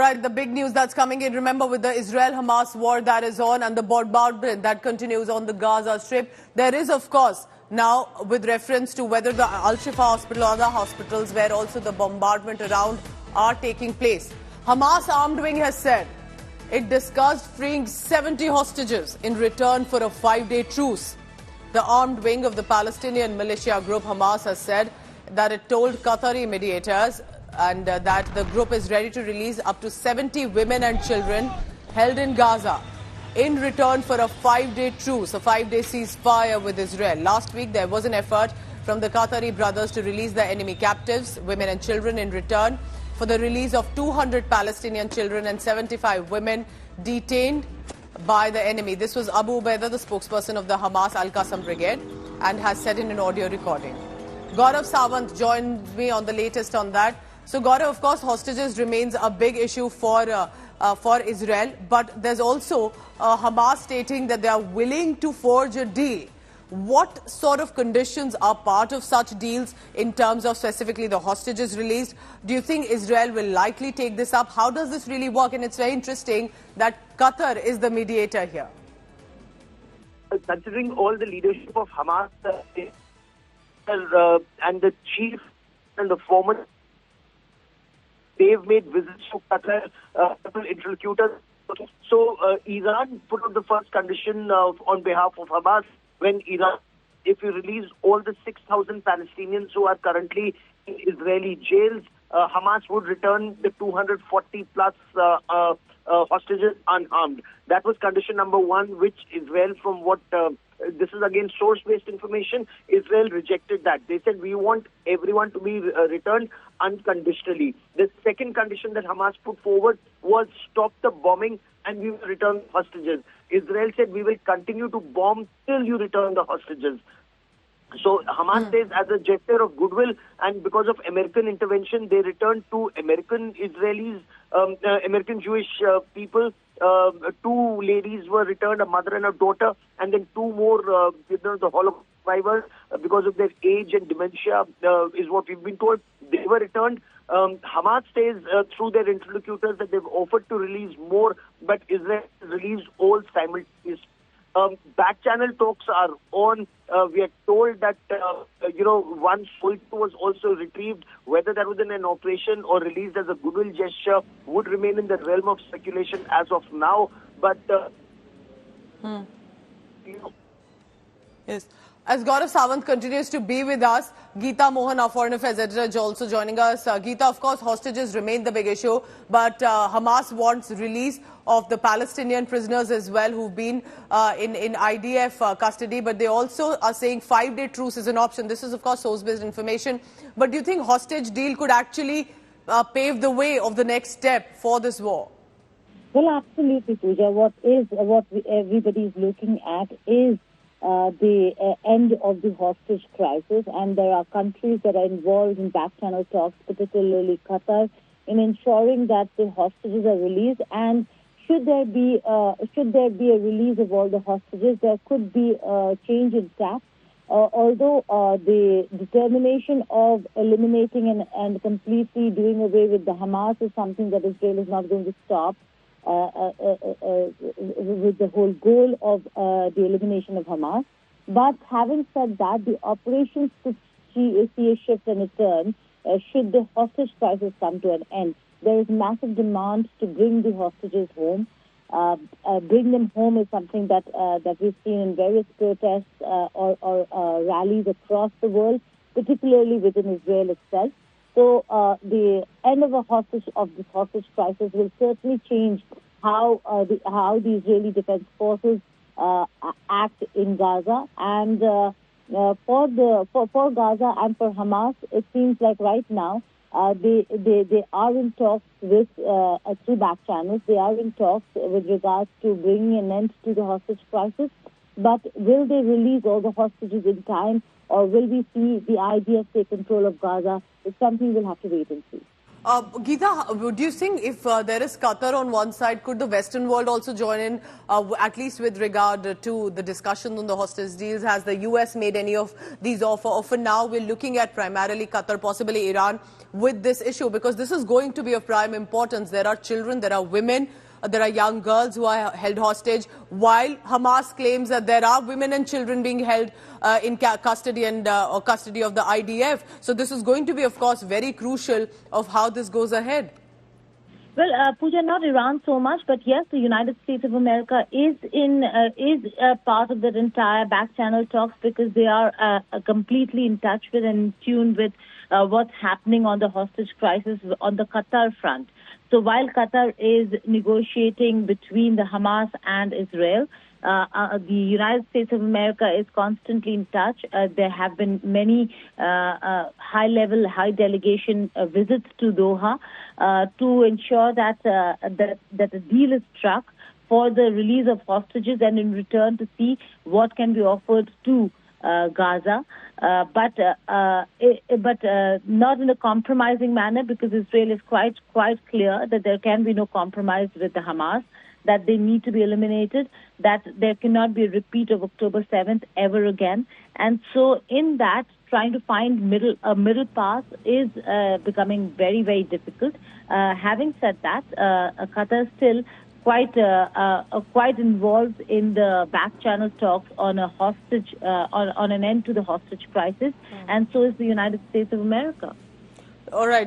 right, the big news that's coming in, remember, with the Israel-Hamas war that is on and the bombardment that continues on the Gaza Strip, there is, of course, now with reference to whether the Al-Shifa Hospital or other hospitals where also the bombardment around are taking place. Hamas armed wing has said it discussed freeing 70 hostages in return for a 5-day truce. The armed wing of the Palestinian militia group Hamas has said that it told Qatari mediators and that the group is ready to release up to 70 women and children held in Gaza in return for a 5-day truce, a 5-day ceasefire with Israel. Last week, there was an effort from the Qatari brothers to release the enemy captives, women and children, in return for the release of 200 Palestinian children and 75 women detained by the enemy. This was Abu Ubaidah, the spokesperson of the Hamas Al-Qassam Brigade, and has said in an audio recording. Gaurav Sawant joins me on the latest on that. So, Gaurav, of course, hostages remains a big issue for Israel, but there's also Hamas stating that they are willing to forge a deal. What sort of conditions are part of such deals in terms of specifically the hostages released? Do you think Israel will likely take this up? How does this really work? And it's very interesting that Qatar is the mediator here. Considering all the leadership of Hamas and the chief and the former, they've made visits to Qatar, interlocutors. So Iran put up the first condition on behalf of Hamas when Iran, if you release all the 6,000 Palestinians who are currently in Israeli jails, Hamas would return the 240 plus hostages unharmed. That was condition number one, which Israel, from what this is again source-based information, Israel rejected that. They said we want everyone to be returned unconditionally. The second condition that Hamas put forward was stop the bombing and we will return hostages. Israel said we will continue to bomb till you return the hostages. So Hamas says as a gesture of goodwill and because of American intervention, they returned to American Israelis, American Jewish people. Two ladies were returned, a mother and a daughter, and then two more, the Holocaust survivors, because of their age and dementia, is what we've been told. They were returned. Hamas says through their interlocutors that they've offered to release more, but Israel released all simultaneously. Back channel talks are on. We are told that, one soldier was also retrieved. Whether that was in an operation or released as a goodwill gesture would remain in the realm of speculation as of now. But, Yes. As Gaurav Sawant continues to be with us, Geeta Mohan, our Foreign Affairs editor, is also joining us. Geeta, of course, hostages remain the big issue, but Hamas wants release of the Palestinian prisoners as well who've been in IDF custody, but they also are saying 5-day truce is an option. This is, of course, source-based information. But do you think hostage deal could actually pave the way of the next step for this war? Well, absolutely, Pooja. Everybody is looking at is the end of the hostage crisis, and there are countries that are involved in back-channel talks, particularly Qatar, in ensuring that the hostages are released. And should there be a release of all the hostages, there could be a change in tack. Although the determination of eliminating and completely doing away with the Hamas is something that Israel is not going to stop. With the whole goal of the elimination of Hamas. But having said that, the operations could see a shift and a turn should the hostage crisis come to an end. There is massive demand to bring the hostages home. Bring them home is something that we've seen in various protests or rallies across the world, particularly within Israel itself. So the end of this hostage crisis will certainly change how the Israeli Defense Forces act in Gaza. And for Gaza and for Hamas, it seems like right now they are in talks with through back channels. They are in talks with regards to bringing an end to the hostage crisis. But will they release all the hostages in time, or will we see the IDF take control of Gaza? It's something we'll have to wait and see. Geeta, do you think if there is Qatar on one side, could the Western world also join in, at least with regard to the discussion on the hostage deals? Has the US made any of these offers? Or for now, we're looking at primarily Qatar, possibly Iran, with this issue, because this is going to be of prime importance. There are children, there are women, there are young girls who are held hostage, while Hamas claims that there are women and children being held in custody and or custody of the IDF. So this is going to be, of course, very crucial of how this goes ahead. Well, Pooja, not Iran so much, but yes, the United States of America is part of that entire back-channel talks, because they are completely in touch with and in tune with what's happening on the hostage crisis on the Qatar front. So while Qatar is negotiating between the Hamas and Israel, the United States of America is constantly in touch. There have been many high-level, high-delegation visits to Doha to ensure that a deal is struck for the release of hostages, and in return to see what can be offered to Gaza, but not in a compromising manner, because Israel is quite clear that there can be no compromise with the Hamas, that they need to be eliminated, that there cannot be a repeat of October 7th ever again. And so in that, trying to find a middle path is becoming very, very difficult. Having said that, Qatar is still quite involved in the back-channel talks on a hostage, on an end to the hostage crisis, and so is the United States of America. All right.